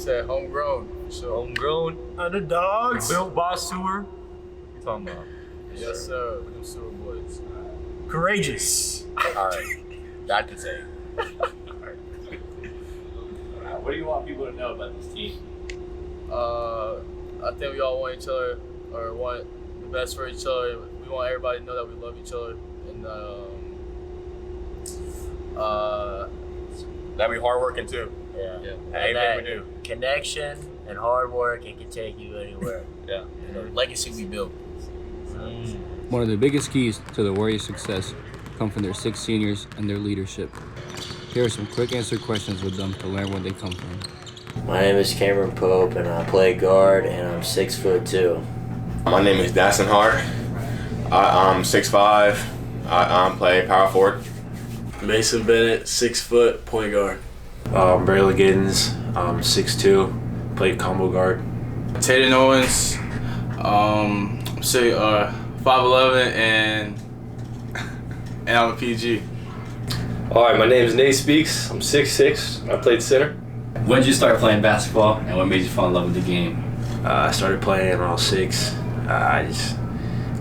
said homegrown. So Homegrown. Underdogs. Built by sewer. What you talking about? yes, sir. With them sewer boys. Courageous. All right, that to say. What do you want people to know about this team? I think we all want each other, or want the best for each other. We want everybody to know that we love each other, and That we hardworking too. Yeah. Anything we do. Connection and hard work, it can take you anywhere. Yeah. You know, legacy we built. One of the biggest keys to the Warriors' success come from their 6 seniors and their leadership. Here are some quick answer questions with them to learn where they come from. My name is Cameron Pope, and I play guard, and I'm 6'2". My name is Dasson Hart. I'm 6'5". I play power forward. Mason Bennett, 6 foot, point guard. Braylon Giddens, 6'2", played combo guard. Tatum Owens, say 5'11", and I'm a PG. All right, my name is Nate Speaks. I'm 6'6". I played center. When did you start playing basketball, and what made you fall in love with the game? I started playing when I was 6. I just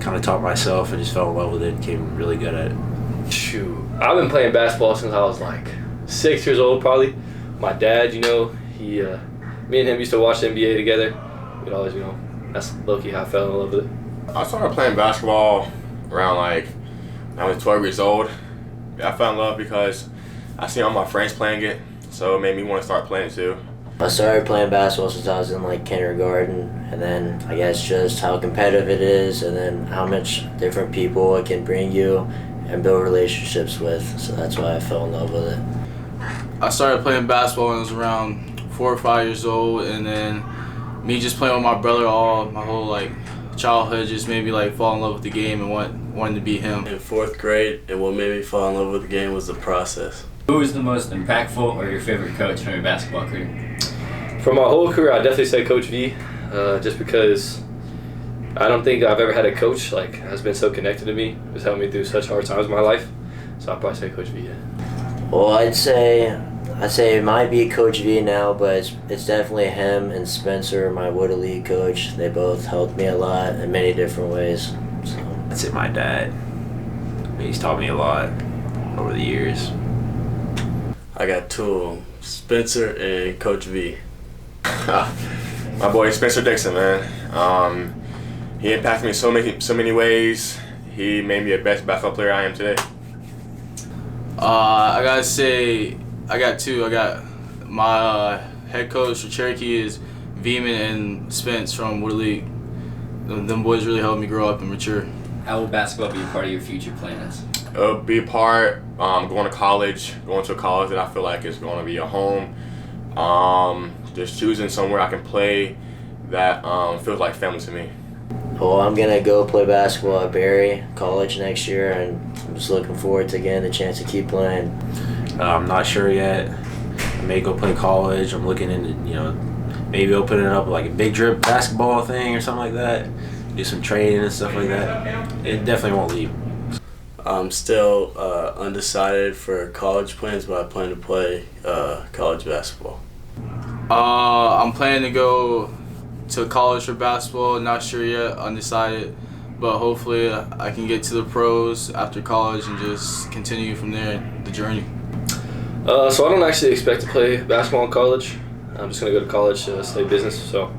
kind of taught myself and just fell in love with it. Became really good at it. Shoot, I've been playing basketball since I was like 6 years old, probably. My dad, he, me and him used to watch the NBA together. We'd always, that's low-key how I fell in love with it. I started playing basketball around when I was 12 years old. I fell in love because I seen all my friends playing it, so it made me want to start playing too. I started playing basketball since I was in kindergarten, and then I guess just how competitive it is, and then how much different people it can bring you and build relationships with. So that's why I fell in love with it. I started playing basketball when I was around 4 or 5 years old, and then me just playing with my brother my whole childhood just made me fall in love with the game and wanting to be him. In 4th grade, and what made me fall in love with the game was the process. Who was the most impactful or your favorite coach from your basketball career? For my whole career, I'd definitely say Coach V, just because I don't think I've ever had a coach has been so connected to me, has helped me through such hard times in my life. So I'd probably say Coach V. Yeah. Well, I'd say it might be Coach V now, but it's definitely him and Spencer, my Wooded League coach. They both helped me a lot in many different ways. So. I'd say my dad. He's taught me a lot over the years. I got 2 of them, Spencer and Coach V. My boy Spencer Dixon, man. He impacted me so many ways. He made me the best basketball player I am today. I gotta say, I got 2. I got my head coach for Cherokee is Beaman and Spence from Wooded League. Them boys really helped me grow up and mature. How will basketball be a part of your future plans? Be a part, going to college, going to a college that I feel like is going to be a home. Just choosing somewhere I can play that feels like family to me. Well, I'm going to go play basketball at Barry College next year, and I'm just looking forward to getting the chance to keep playing. I'm not sure yet. I may go play college. I'm looking into, maybe opening up a big drip basketball thing or something like that. Do some training and stuff like that. It definitely won't leave. I'm still undecided for college plans, but I plan to play college basketball. I'm planning to go to college for basketball. Not sure yet, undecided, but hopefully I can get to the pros after college and just continue from there, the journey. So I don't actually expect to play basketball in college. I'm just going to go to college to study business. So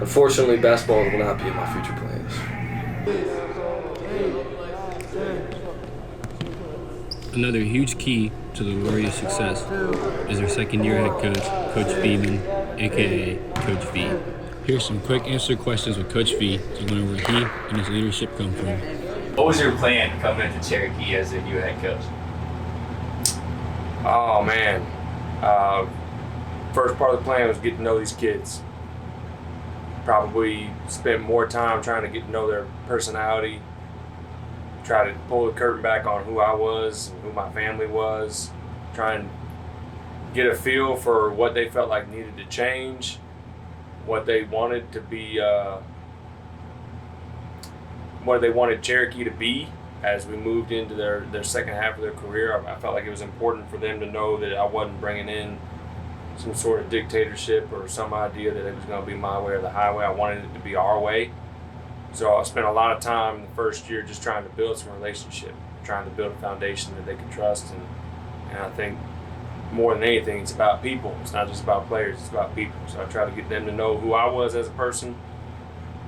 unfortunately, basketball will not be in my future plans. Another huge key to the Warriors' success is their second-year head coach, Coach Beaman, a.k.a. Coach V. Here's some quick answer questions with Coach V to learn where he and his leadership come from. What was your plan coming into Cherokee as a new head coach? Oh, man. First part of the plan was get to know these kids. Probably spent more time trying to get to know their personality, try to pull the curtain back on who I was and who my family was, try and get a feel for what they felt like needed to change, what they wanted to be, what they wanted Cherokee to be as we moved into their second half of their career. I felt like it was important for them to know that I wasn't bringing in some sort of dictatorship or some idea that it was going to be my way or the highway. I wanted it to be our way. So I spent a lot of time in the first year just trying to build some relationship, trying to build a foundation that they could trust. And I think more than anything, it's about people. It's not just about players, it's about people. So I try to get them to know who I was as a person,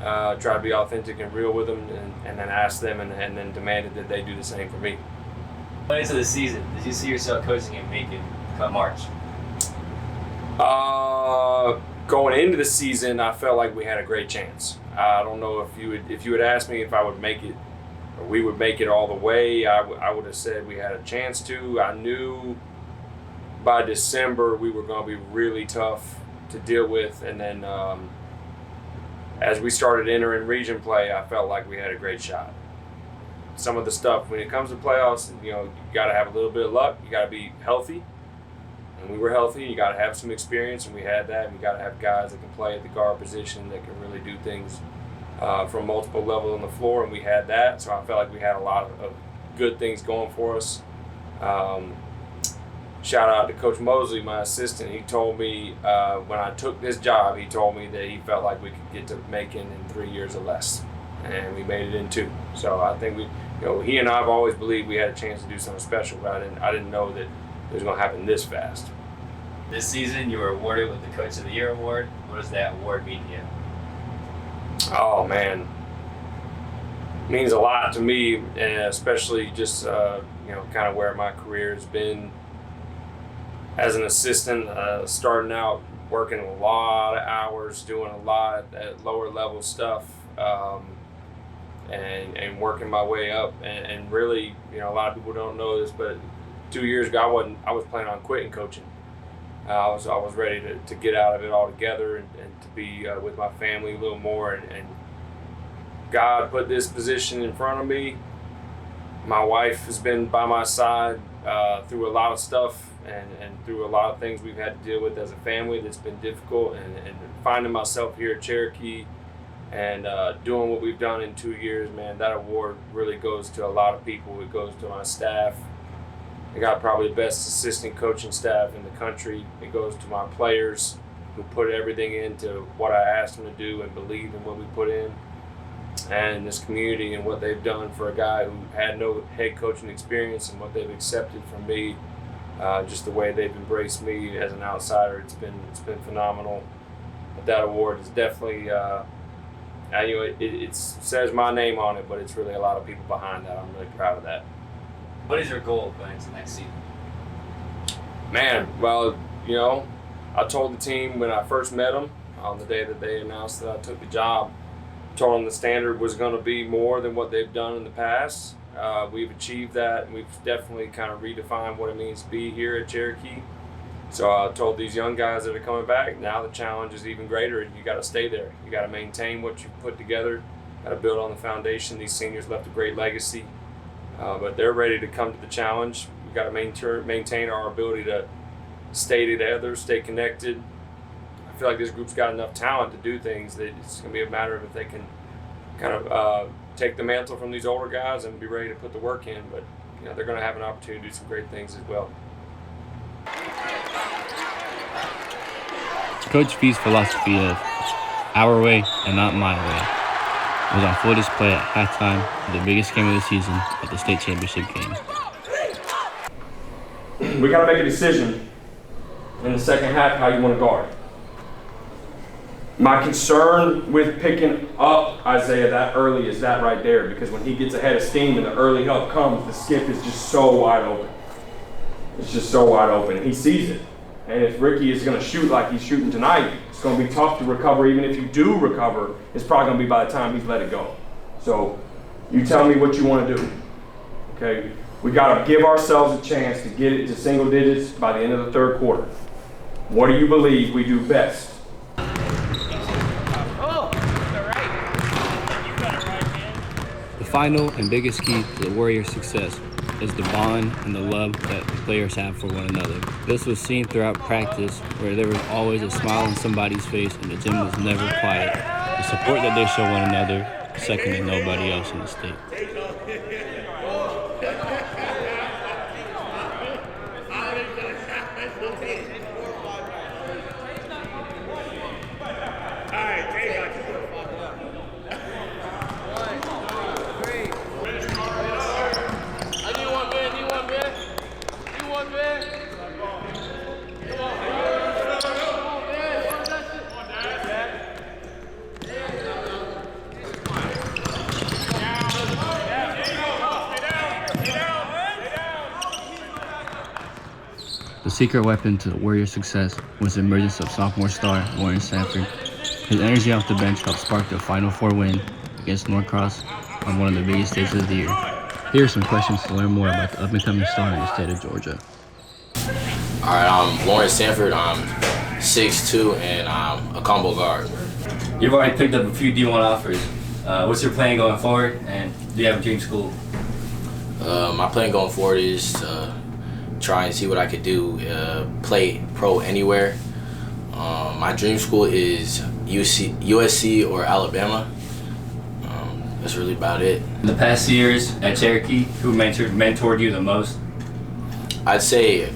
try to be authentic and real with them, and then ask them and then demanded that they do the same for me. Going into the season, did you see yourself coaching in Macon come March? Going into the season, I felt like we had a great chance. I don't know if you had asked me if I would make it, or we would make it all the way. I would have said we had a chance to. I knew by December we were going to be really tough to deal with, and then as we started entering region play, I felt like we had a great shot. Some of the stuff when it comes to playoffs, you got to have a little bit of luck. You got to be healthy. And we were healthy. You got to have some experience, and we had that. And you got to have guys that can play at the guard position that can really do things from multiple levels on the floor, and we had that. So I felt like we had a lot of good things going for us. Shout out to Coach Mosley, my assistant. He told me when I took this job, he told me that he felt like we could get to Macon in 3 years or less, and we made it in 2. So I think he and I have always believed we had a chance to do something special, but I didn't know that it was going to happen this fast. This season, you were awarded with the Coach of the Year award. What does that award mean to you? Oh, man. It means a lot to me, and especially just, kind of where my career has been as an assistant, starting out working a lot of hours, doing a lot at lower level stuff, and working my way up. And really, a lot of people don't know this, but 2 years ago, I was planning on quitting coaching. I was ready to get out of it altogether and to be with my family a little more. And God put this position in front of me. My wife has been by my side through a lot of stuff and through a lot of things we've had to deal with as a family that's been difficult. And finding myself here at Cherokee and doing what we've done in 2 years, man, that award really goes to a lot of people. It goes to my staff. I got probably the best assistant coaching staff in the country. It goes to my players who put everything into what I asked them to do and believed in what we put in. And this community and what they've done for a guy who had no head coaching experience and what they've accepted from me, just the way they've embraced me as an outsider, it's been phenomenal. But that award is definitely, it says my name on it, but it's really a lot of people behind that. I'm really proud of that. What is your goal going into next season? Man, well, I told the team when I first met them on the day that they announced that I took the job, told them the standard was going to be more than what they've done in the past. We've achieved that, and we've definitely kind of redefined what it means to be here at Cherokee. So I told these young guys that are coming back, now the challenge is even greater. You got to stay there. You got to maintain what you've put together. Got to build on the foundation. These seniors left a great legacy. But they're ready to come to the challenge. We've got to maintain our ability to stay together, stay connected. I feel like this group's got enough talent to do things that it's going to be a matter of if they can kind of take the mantle from these older guys and be ready to put the work in. But they're going to have an opportunity to do some great things as well. Coach V's philosophy of our way and not my way was on full display at halftime of the biggest game of the season at the state championship game. We got to make a decision in the second half how you want to guard. My concern with picking up Isaiah that early is that right there, because when he gets ahead of steam and the early help comes, the skip is just so wide open. It's just so wide open. He sees it. And if Ricky is going to shoot like he's shooting tonight, it's going to be tough to recover. Even if you do recover, it's probably going to be by the time he's let it go. So you tell me what you want to do. Okay? We got to give ourselves a chance to get it to single digits by the end of the third quarter. What do you believe we do best? The final and biggest key to the Warriors' success is the bond and the love that the players have for one another. This was seen throughout practice, where there was always a smile on somebody's face and the gym was never quiet. The support that they show one another, second to nobody else in the state. secret weapon to the Warriors' success was the emergence of sophomore star Warren Sanford. His energy off the bench helped spark the Final Four win against Norcross on one of the biggest stages of the year. Here are some questions to learn more about the up-and-coming star in the state of Georgia. All right, I'm Warren Sanford. I'm 6'2", and I'm a combo guard. You've already picked up a few D1 offers. What's your plan going forward, and do you have a dream school? My plan going forward is to try and see what I could do, play pro anywhere. My dream school is USC or Alabama. That's really about it. In the past years at Cherokee, who mentored you the most? I'd say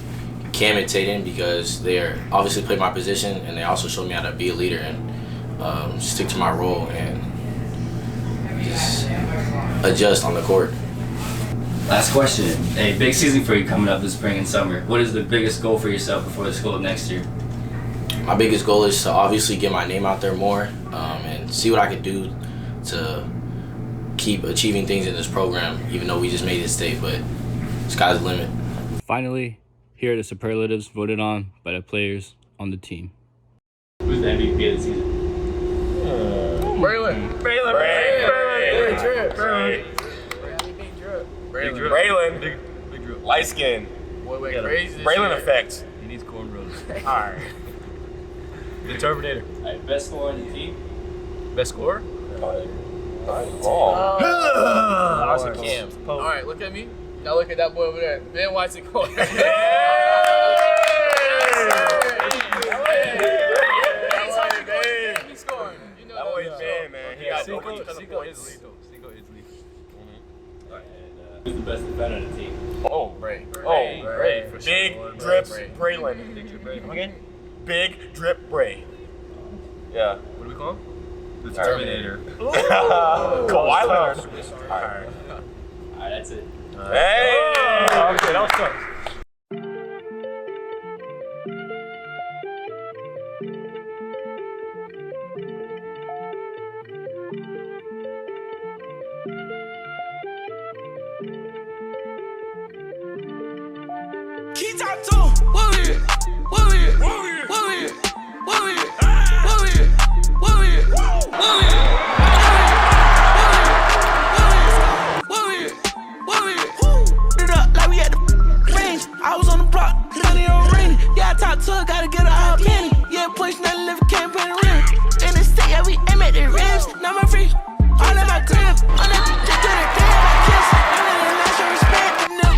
Cam and Tatum, because they obviously play my position, and they also showed me how to be a leader and stick to my role and just adjust on the court. Last question. A big season for you coming up this spring and summer. What is the biggest goal for yourself before the school of next year? My biggest goal is to obviously get my name out there more and see what I can do to keep achieving things in this program, even though we just made it state, but sky's the limit. Finally, here are the superlatives voted on by the players on the team. Who's the MVP of the season? Braylon. Braylon. Big drip. Light skin. Boy went crazy this Braylon year. effect. He needs cornrows. Alright. The Terminator. All right, best scorer on the team? Best scorer? Oh. I was a Cam. All right, look at me. Now look at that boy over there. Ben Watson going. That boy's bad, man. He got Cinco points. is lethal. Cinco is lethal. All right, and who's the best defender on the team? Oh, Bray. Bray. For Big sure. drips, Bray. Braylon. Big drip, Bray. Come again? Big drip, Bray. Yeah. What do we call him? The Terminator. Kawhi Leonard. All right, that's it. Hey! Okay, that was tough. Keep top two. What we it? What we it? What we it? What we it? What we it? What we it? What we it? What we it? What we it? What we it? Put it up like we at the range. I was on the block, money on rain. Yeah, I talk to her, gotta get her hot penny. Yeah, push nothing, live campaign rim. In the state, yeah, we aim at the rims. Now my free, all in my crib. On that just do the damn, I kiss. I'm in the last show, respect the nip.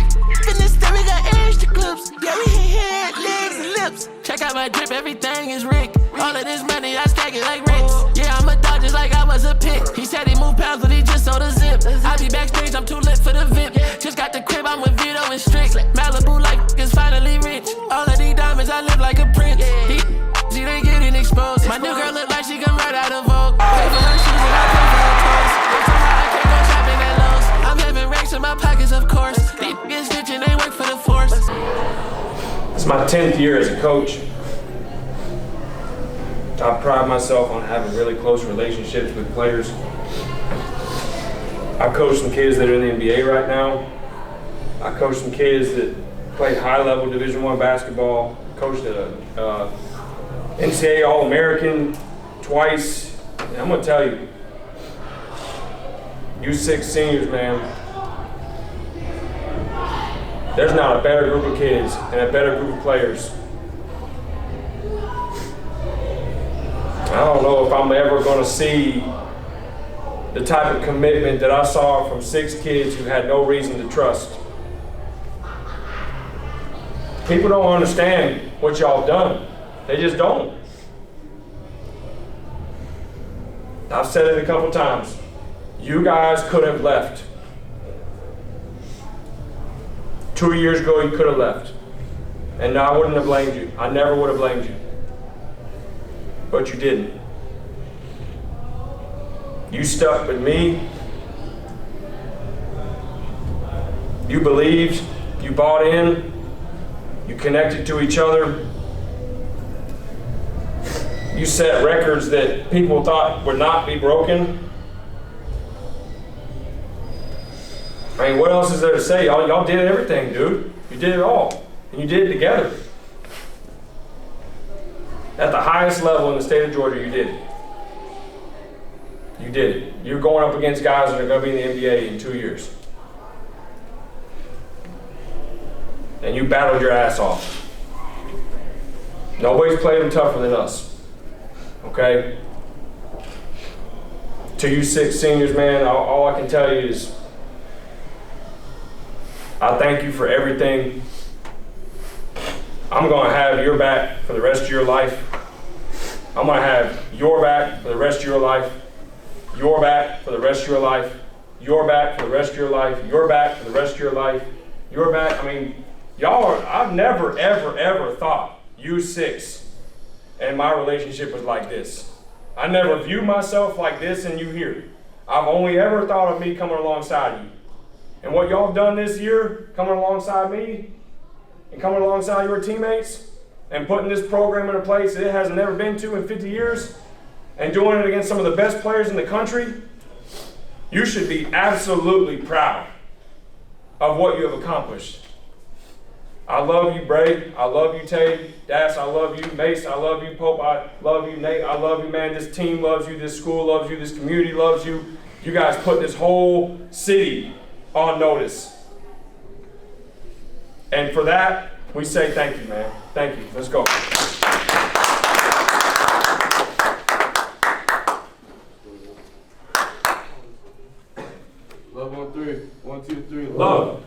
In this state, we got edge to clips. Yeah, we hit head, legs, and lips. Check out my drip, everything is Rick. All of this money, I stack it like Ricks. Yeah, I'm a dog just like I was a pit. He said he moved pounds, but he just sold a zip. I be backstage, I'm too lit for the VIP. Just got the crib, I'm with Vito and Strick. Malibu like is finally rich. All of these diamonds, I live like a prince. See, they getting exposed. My new girl look like she come right out of Vogue. Pay for her shoes and I pay for her clothes. Somehow I can't go shopping at Lowe's. I'm having racks in my pockets, of course. These niggas snitching, they work for the force. It's my 10th year as a coach. I pride myself on having really close relationships with players. I coach some kids that are in the NBA right now. I coach some kids that played high-level Division I basketball. Coached at a NCAA All-American twice. And I'm gonna tell you, you 6 seniors, man, there's not a better group of kids and a better group of players. I don't know if I'm ever going to see the type of commitment that I saw from 6 kids who had no reason to trust. People don't understand what y'all done. They just don't. I've said it a couple times. You guys could have left. 2 years ago, you could have left. And I wouldn't have blamed you. I never would have blamed you. But you didn't. You stuck with me. You believed. You bought in. You connected to each other. You set records that people thought would not be broken. I mean, what else is there to say? Y'all did everything, dude. You did it all. And you did it together. At the highest level in the state of Georgia, you did it. You did it. You're going up against guys that are going to be in the NBA in 2 years. And you battled your ass off. Nobody's played them tougher than us. Okay? To you 6 seniors, man, all I can tell you is I thank you for everything. I'm going to have your back for the rest of your life. I'm going to have your back for the rest of your life. Your back for the rest of your life. Your back for the rest of your life. Your back for the rest of your life. Your back. I mean, y'all are, I've never, ever, ever thought you 6 and my relationship was like this. I never viewed myself like this and you here. I've only ever thought of me coming alongside you. And what y'all have done this year, coming alongside me and coming alongside your teammates and putting this program in a place that it has never been to in 50 years and doing it against some of the best players in the country, you should be absolutely proud of what you have accomplished. I love you, Bray. I love you, Tay. Das, I love you. Mace, I love you. Pope, I love you. Nate, I love you, man. This team loves you. This school loves you. This community loves you. You guys put this whole city on notice. And for that, we say thank you, man. Thank you. Let's go. Love on 3. 1, 2, 3. Love.